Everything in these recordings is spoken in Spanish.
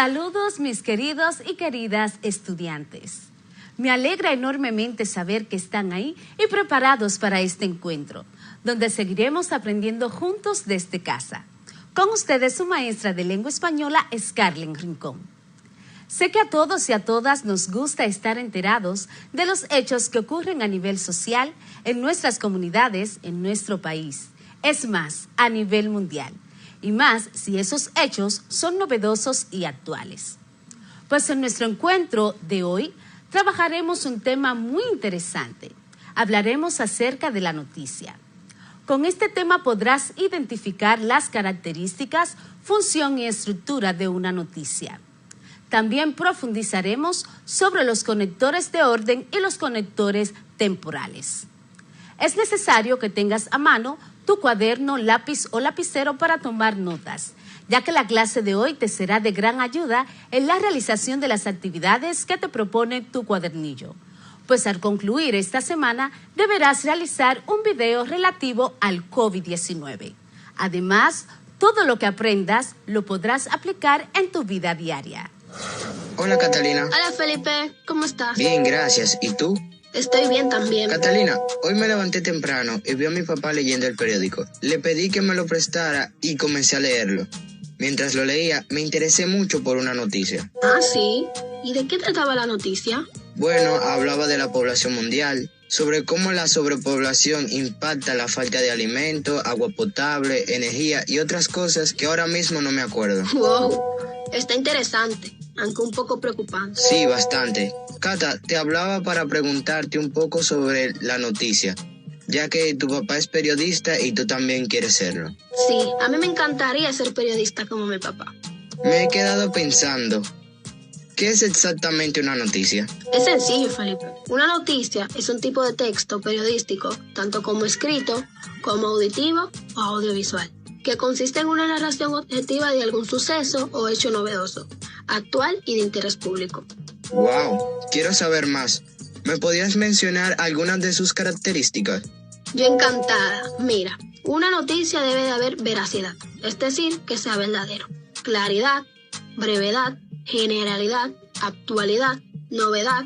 Saludos mis queridos y queridas estudiantes. Me alegra enormemente saber que están ahí y preparados para este encuentro, donde seguiremos aprendiendo juntos desde casa. Con ustedes su maestra de lengua española, Scarlett Rincón. Sé que a todos y a todas nos gusta estar enterados de los hechos que ocurren a nivel social, en nuestras comunidades, en nuestro país. Es más, a nivel mundial. Y más si esos hechos son novedosos y actuales. Pues en nuestro encuentro de hoy trabajaremos un tema muy interesante. Hablaremos acerca de la noticia. Con este tema podrás identificar las características, función y estructura de una noticia. También profundizaremos sobre los conectores de orden y los conectores temporales. Es necesario que tengas a mano tu cuaderno, lápiz o lapicero para tomar notas, ya que la clase de hoy te será de gran ayuda en la realización de las actividades que te propone tu cuadernillo. Pues al concluir esta semana deberás realizar un video relativo al COVID-19. Además, todo lo que aprendas lo podrás aplicar en tu vida diaria. Hola Catalina. Hola Felipe, ¿cómo estás? Bien, gracias. ¿Y tú? Estoy bien también. Catalina, hoy me levanté temprano y vi a mi papá leyendo el periódico. Le pedí que me lo prestara y comencé a leerlo. Mientras lo leía, me interesé mucho por una noticia. Ah, ¿sí? ¿Y de qué trataba la noticia? Bueno, hablaba de la población mundial, sobre cómo la sobrepoblación impacta la falta de alimento, agua potable, energía y otras cosas que ahora mismo no me acuerdo. ¡Wow! Está interesante, aunque un poco preocupante. Sí, bastante. Cata, te hablaba para preguntarte un poco sobre la noticia, ya que tu papá es periodista y tú también quieres serlo. Sí, a mí me encantaría ser periodista como mi papá. Me he quedado pensando, ¿qué es exactamente una noticia? Es sencillo, Felipe. Una noticia es un tipo de texto periodístico, tanto como escrito, como auditivo o audiovisual, que consiste en una narración objetiva de algún suceso o hecho novedoso, actual y de interés público. ¡Wow! Quiero saber más. ¿Me podrías mencionar algunas de sus características? Yo encantada. Mira, una noticia debe de haber veracidad, es decir, que sea verdadero. Claridad, brevedad, generalidad, actualidad, novedad,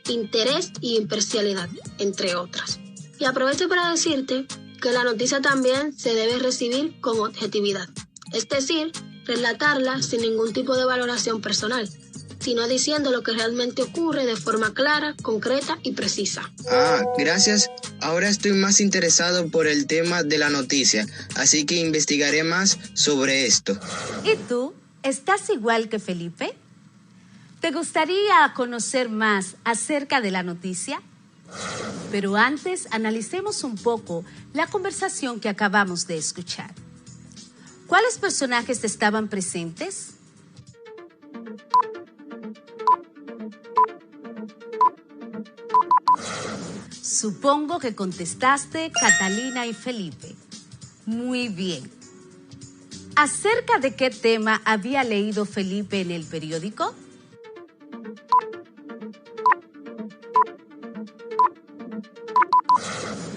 interés y imparcialidad, entre otras. Y aprovecho para decirte que la noticia también se debe recibir con objetividad, es decir, relatarla sin ningún tipo de valoración personal, sino diciendo lo que realmente ocurre de forma clara, concreta y precisa. Ah, gracias. Ahora estoy más interesado por el tema de la noticia, así que investigaré más sobre esto. ¿Y tú? ¿Estás igual que Felipe? ¿Te gustaría conocer más acerca de la noticia? Pero antes, analicemos un poco la conversación que acabamos de escuchar. ¿Cuáles personajes estaban presentes? Supongo que contestaste Catalina y Felipe. Muy bien. ¿Acerca de qué tema había leído Felipe en el periódico?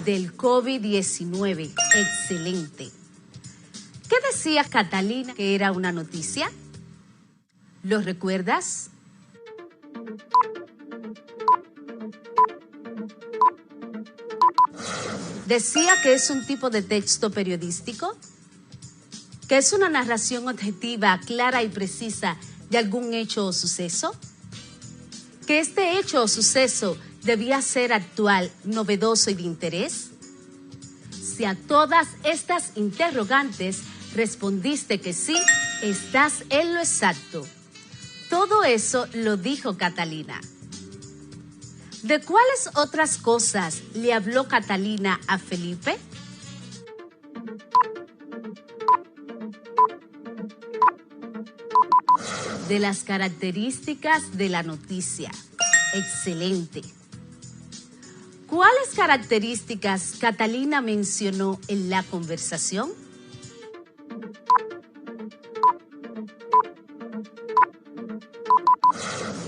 Del COVID-19. Excelente. ¿Qué decía Catalina que era una noticia? ¿Lo recuerdas? Decía que es un tipo de texto periodístico, que es una narración objetiva, clara y precisa de algún hecho o suceso, que este hecho o suceso debía ser actual, novedoso y de interés. Si a todas estas interrogantes respondiste que sí, estás en lo exacto. Todo eso lo dijo Catalina. ¿De cuáles otras cosas le habló Catalina a Felipe? De las características de la noticia. Excelente. ¿Cuáles características Catalina mencionó en la conversación?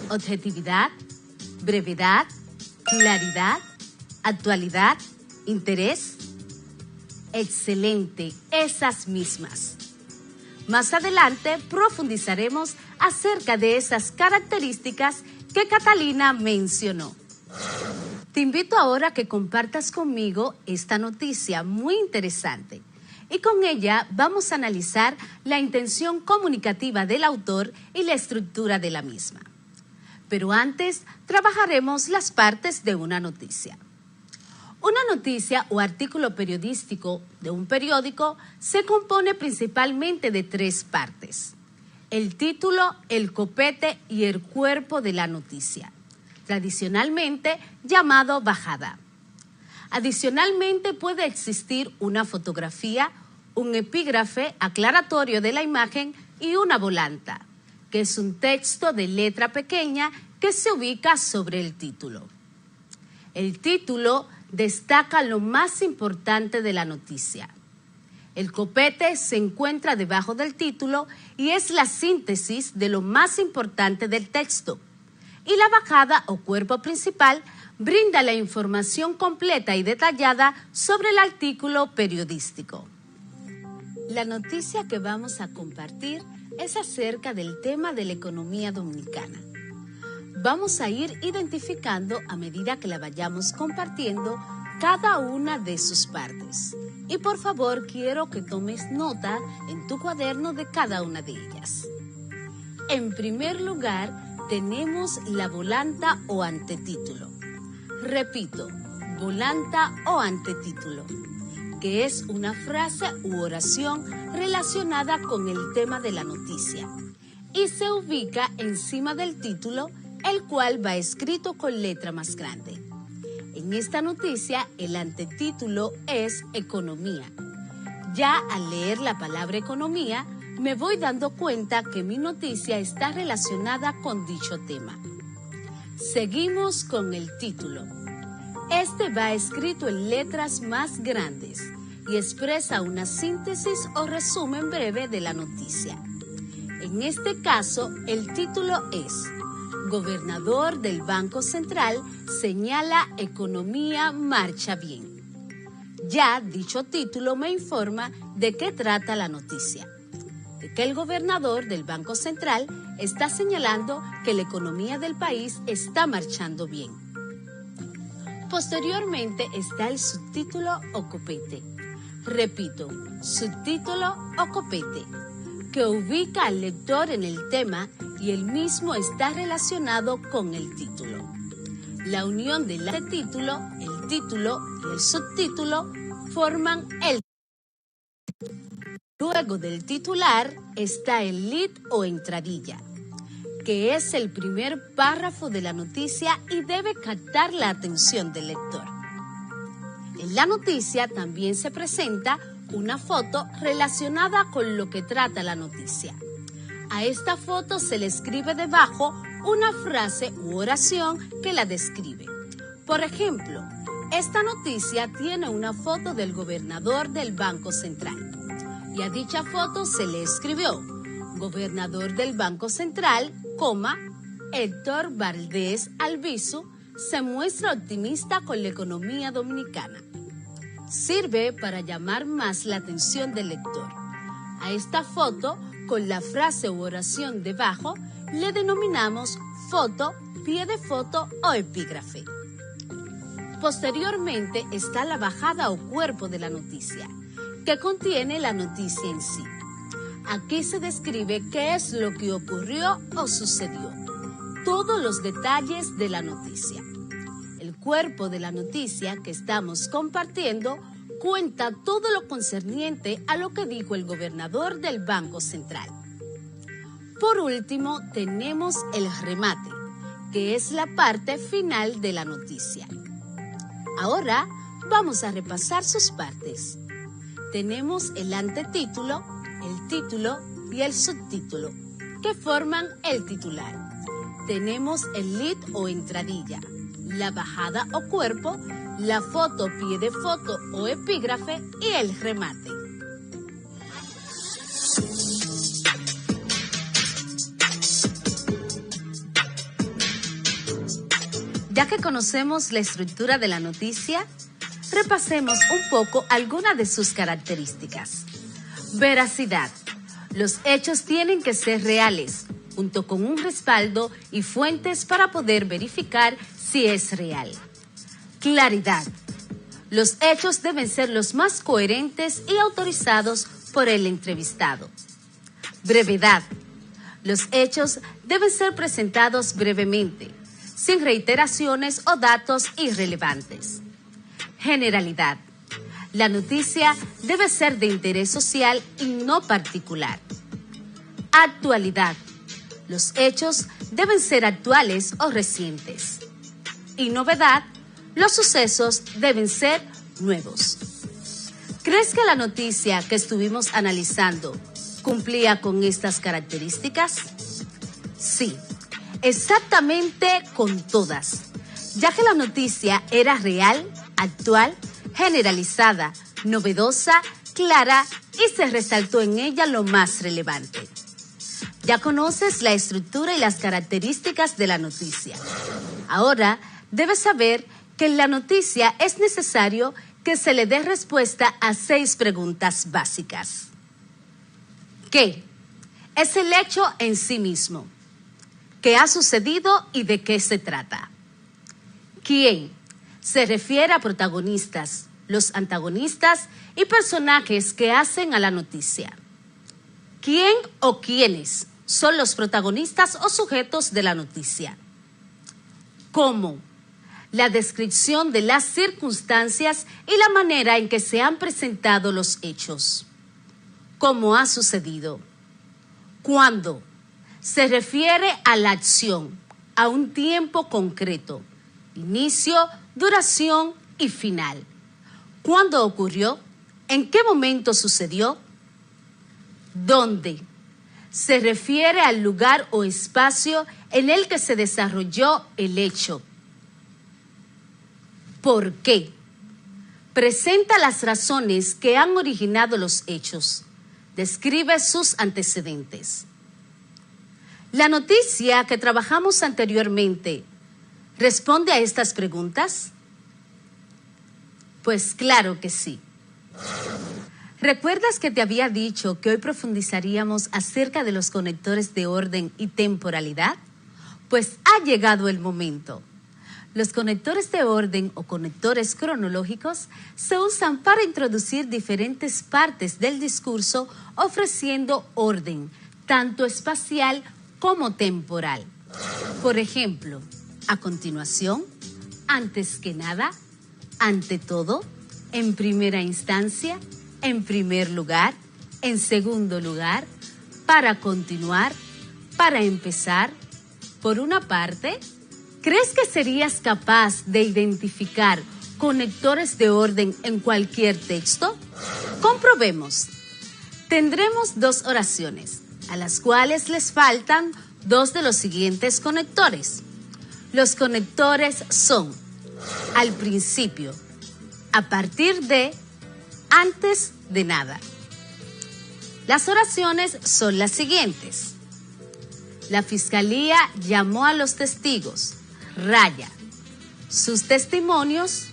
Objetividad, brevedad, claridad, actualidad, interés. Excelente, esas mismas. Más adelante profundizaremos acerca de esas características que Catalina mencionó. Te invito ahora a que compartas conmigo esta noticia muy interesante y con ella vamos a analizar la intención comunicativa del autor y la estructura de la misma. Pero antes trabajaremos las partes de una noticia. Una noticia o artículo periodístico de un periódico se compone principalmente de 3 partes: el título, el copete y el cuerpo de la noticia, tradicionalmente llamado bajada. Adicionalmente puede existir una fotografía, un epígrafe aclaratorio de la imagen y una volanta, que es un texto de letra pequeña que se ubica sobre el título. El título destaca lo más importante de la noticia. El copete se encuentra debajo del título y es la síntesis de lo más importante del texto. Y la bajada o cuerpo principal brinda la información completa y detallada sobre el artículo periodístico. La noticia que vamos a compartir es acerca del tema de la economía dominicana. Vamos a ir identificando a medida que la vayamos compartiendo cada una de sus partes. Y por favor quiero que tomes nota en tu cuaderno de cada una de ellas. En primer lugar, tenemos la volanta o antetítulo. Repito, volanta o antetítulo, que es una frase u oración relacionada con el tema de la noticia y se ubica encima del título, el cual va escrito con letra más grande. En esta noticia, el antetítulo es economía. Ya al leer la palabra economía, me voy dando cuenta que mi noticia está relacionada con dicho tema. Seguimos con el título. Este va escrito en letras más grandes y expresa una síntesis o resumen breve de la noticia. En este caso, el título es: Gobernador del Banco Central señala economía marcha bien. Ya dicho título me informa de qué trata la noticia. De que el gobernador del Banco Central está señalando que la economía del país está marchando bien. Posteriormente está el subtítulo o copete. Repito, subtítulo o copete, que ubica al lector en el tema y el mismo está relacionado con el título. La unión del título, el título y el subtítulo forman el. Luego del titular está el lead o entradilla, que es el primer párrafo de la noticia y debe captar la atención del lector. En la noticia también se presenta una foto relacionada con lo que trata la noticia. A esta foto se le escribe debajo una frase u oración que la describe. Por ejemplo, esta noticia tiene una foto del gobernador del Banco Central. Y a dicha foto se le escribió: Gobernador del Banco Central, Héctor Valdés Albizu, se muestra optimista con la economía dominicana. Sirve para llamar más la atención del lector. A esta foto, con la frase u oración debajo, le denominamos foto, pie de foto o epígrafe. Posteriormente está la bajada o cuerpo de la noticia, que contiene la noticia en sí. Aquí se describe qué es lo que ocurrió o sucedió, todos los detalles de la noticia. El cuerpo de la noticia que estamos compartiendo cuenta todo lo concerniente a lo que dijo el gobernador del Banco Central. Por último, tenemos el remate, que es la parte final de la noticia. Ahora vamos a repasar sus partes. Tenemos el antetítulo, el título y el subtítulo, que forman el titular. Tenemos el lead o entradilla, la bajada o cuerpo, la foto, pie de foto o epígrafe y el remate. Ya que conocemos la estructura de la noticia, repasemos un poco algunas de sus características. Veracidad. Los hechos tienen que ser reales, junto con un respaldo y fuentes para poder verificar si es real. Claridad. Los hechos deben ser los más coherentes y autorizados por el entrevistado. Brevedad. Los hechos deben ser presentados brevemente, sin reiteraciones o datos irrelevantes. Generalidad. La noticia debe ser de interés social y no particular. Actualidad. Los hechos deben ser actuales o recientes. Y novedad. Los sucesos deben ser nuevos. ¿Crees que la noticia que estuvimos analizando cumplía con estas características? Sí, exactamente con todas, ya que la noticia era real, actual, generalizada, novedosa, clara y se resaltó en ella lo más relevante. Ya conoces la estructura y las características de la noticia. Ahora debes saber que en la noticia es necesario que se le dé respuesta a 6 preguntas básicas. ¿Qué? Es el hecho en sí mismo. ¿Qué ha sucedido y de qué se trata? ¿Quién? Se refiere a protagonistas, los antagonistas y personajes que hacen a la noticia. ¿Quién o quiénes son los protagonistas o sujetos de la noticia? ¿Cómo? La descripción de las circunstancias y la manera en que se han presentado los hechos. ¿Cómo ha sucedido? ¿Cuándo? Se refiere a la acción, a un tiempo concreto, inicio, duración y final. ¿Cuándo ocurrió? ¿En qué momento sucedió? ¿Dónde? Se refiere al lugar o espacio en el que se desarrolló el hecho. ¿Por qué? Presenta las razones que han originado los hechos. Describe sus antecedentes. La noticia que trabajamos anteriormente ¿responde a estas preguntas? Pues claro que sí. ¿Recuerdas que te había dicho que hoy profundizaríamos acerca de los conectores de orden y temporalidad? Pues ha llegado el momento. Los conectores de orden o conectores cronológicos se usan para introducir diferentes partes del discurso ofreciendo orden, tanto espacial como temporal. Por ejemplo, a continuación, antes que nada, ante todo, en primera instancia, en primer lugar, en segundo lugar, para continuar, para empezar, por una parte. ¿Crees que serías capaz de identificar conectores de orden en cualquier texto? Comprobemos. Tendremos 2 oraciones, a las cuales les faltan 2 de los siguientes conectores. Los conectores son al principio, a partir de, antes de nada. Las oraciones son las siguientes. La fiscalía llamó a los testigos. Raya. Sus testimonios.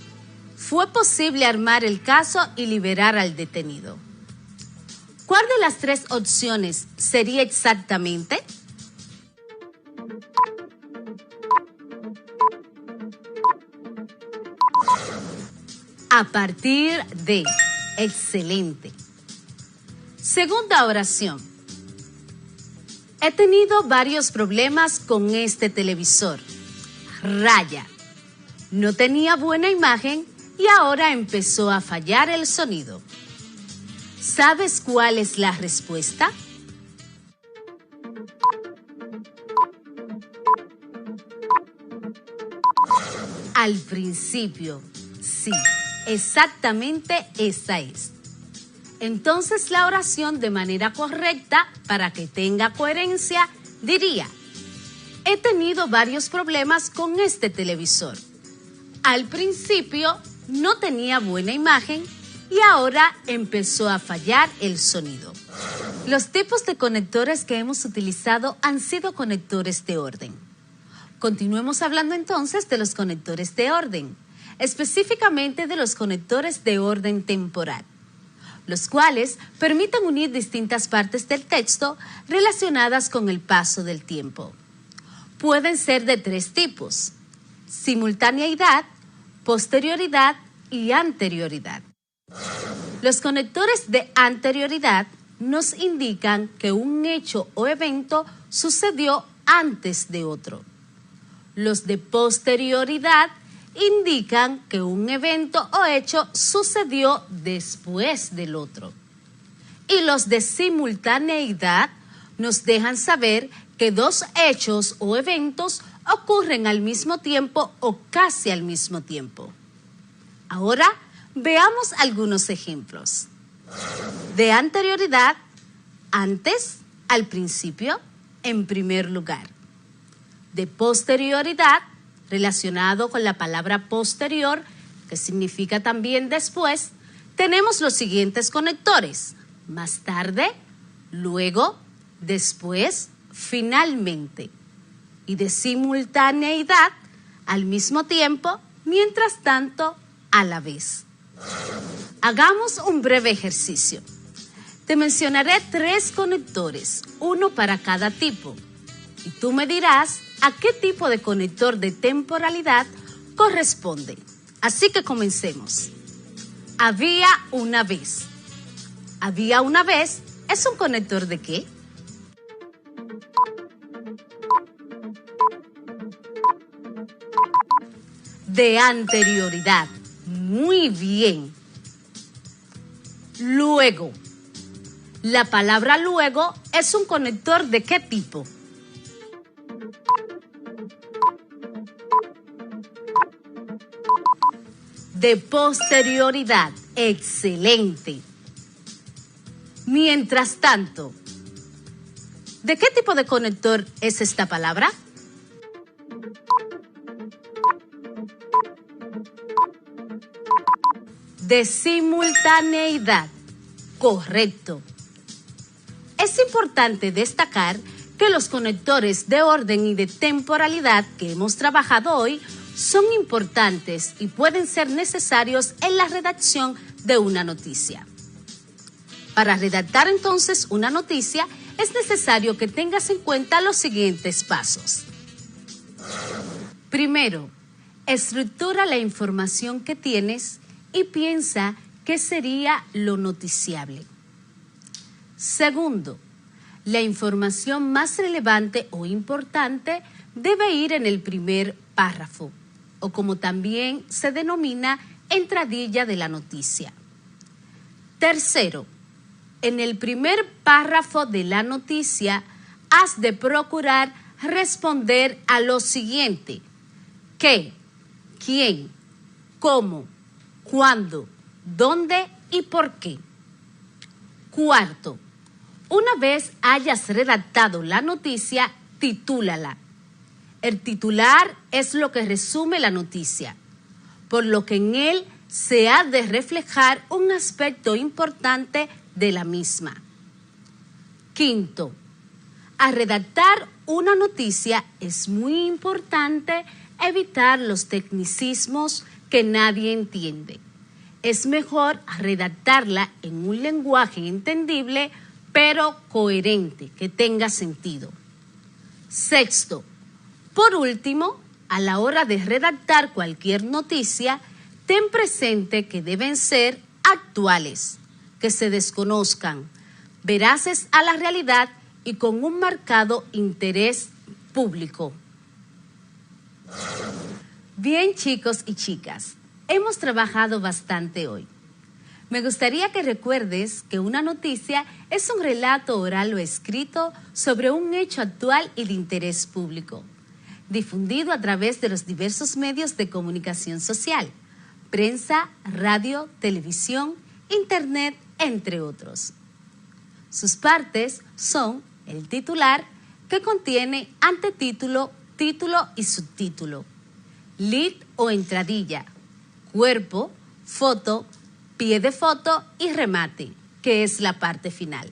Fue posible armar el caso y liberar al detenido. ¿Cuál de las 3 opciones sería exactamente? A partir de. Excelente. Segunda oración. He tenido varios problemas con este televisor. Raya. No tenía buena imagen y ahora empezó a fallar el sonido. ¿Sabes cuál es la respuesta? Al principio. Sí, exactamente esa es. Entonces la oración de manera correcta, para que tenga coherencia, diría: he tenido varios problemas con este televisor. Al principio no tenía buena imagen y ahora empezó a fallar el sonido. Los tipos de conectores que hemos utilizado han sido conectores de orden. Continuemos hablando entonces de los conectores de orden, específicamente de los conectores de orden temporal. los cuales permiten unir distintas partes del texto relacionadas con el paso del tiempo. Pueden ser de 3 tipos: simultaneidad, posterioridad y anterioridad. Los conectores de anterioridad nos indican que un hecho o evento sucedió antes de otro. Los de posterioridad indican que un evento o hecho sucedió después del otro. Y los de simultaneidad nos dejan saber que 2 hechos o eventos ocurren al mismo tiempo o casi al mismo tiempo. Ahora veamos algunos ejemplos. De anterioridad: antes, al principio, en primer lugar. De posterioridad, relacionado con la palabra posterior, que significa también después, tenemos los siguientes conectores: más tarde, luego, después, finalmente. Y de simultaneidad: al mismo tiempo, mientras tanto, a la vez. Hagamos un breve ejercicio. Te mencionaré 3 conectores, uno para cada tipo, y tú me dirás a qué tipo de conector de temporalidad corresponde. Así que comencemos. Había una vez. Había una vez es un conector ¿de qué? De anterioridad. Muy bien. Luego. La palabra luego es un conector ¿de qué tipo? De posterioridad. Excelente. Mientras tanto, ¿de qué tipo de conector es esta palabra? De simultaneidad. Correcto. Es importante destacar que los conectores de orden y de temporalidad que hemos trabajado hoy son importantes y pueden ser necesarios en la redacción de una noticia. Para redactar entonces una noticia es necesario que tengas en cuenta los siguientes pasos. Primero, estructura la información que tienes y piensa qué sería lo noticiable. Segundo, la información más relevante o importante debe ir en el primer párrafo, o como también se denomina, entradilla de la noticia. Tercero, en el primer párrafo de la noticia has de procurar responder a lo siguiente: ¿qué?, ¿quién?, ¿cómo?, ¿cuándo?, ¿dónde? y ¿por qué? Cuarto, una vez hayas redactado la noticia, titúlala. El titular es lo que resume la noticia, por lo que en él se ha de reflejar un aspecto importante de la misma. Quinto, al redactar una noticia es muy importante evitar los tecnicismos que nadie entiende. Es mejor redactarla en un lenguaje entendible, pero coherente, que tenga sentido. Sexto, por último, a la hora de redactar cualquier noticia, ten presente que deben ser actuales, que se desconozcan, veraces a la realidad y con un marcado interés público. Bien, chicos y chicas, hemos trabajado bastante hoy. Me gustaría que recuerdes que una noticia es un relato oral o escrito sobre un hecho actual y de interés público, difundido a través de los diversos medios de comunicación social, prensa, radio, televisión, internet, entre otros. Sus partes son el titular, que contiene antetítulo, título y subtítulo, lead o entradilla, cuerpo, foto, pie de foto y remate, que es la parte final.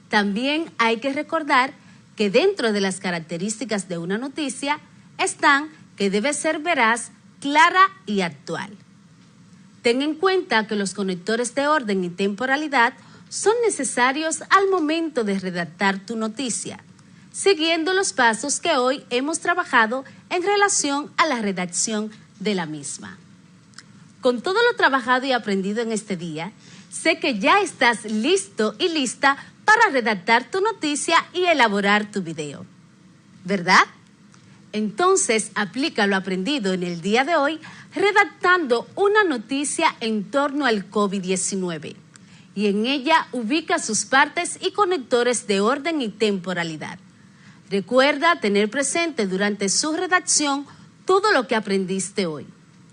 También hay que recordar que dentro de las características de una noticia están que debe ser veraz, clara y actual. Ten en cuenta que los conectores de orden y temporalidad son necesarios al momento de redactar tu noticia, siguiendo los pasos que hoy hemos trabajado en relación a la redacción de la misma. Con todo lo trabajado y aprendido en este día, sé que ya estás listo y lista para redactar tu noticia y elaborar tu video, ¿verdad? Entonces, aplica lo aprendido en el día de hoy redactando una noticia en torno al COVID-19 y en ella ubica sus partes y conectores de orden y temporalidad. Recuerda tener presente durante su redacción todo lo que aprendiste hoy.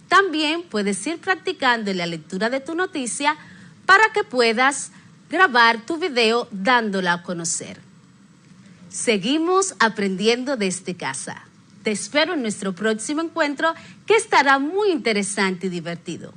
También puedes ir practicando en la lectura de tu noticia para que puedas grabar tu video dándola a conocer. Seguimos aprendiendo desde casa. Te espero en nuestro próximo encuentro, que estará muy interesante y divertido.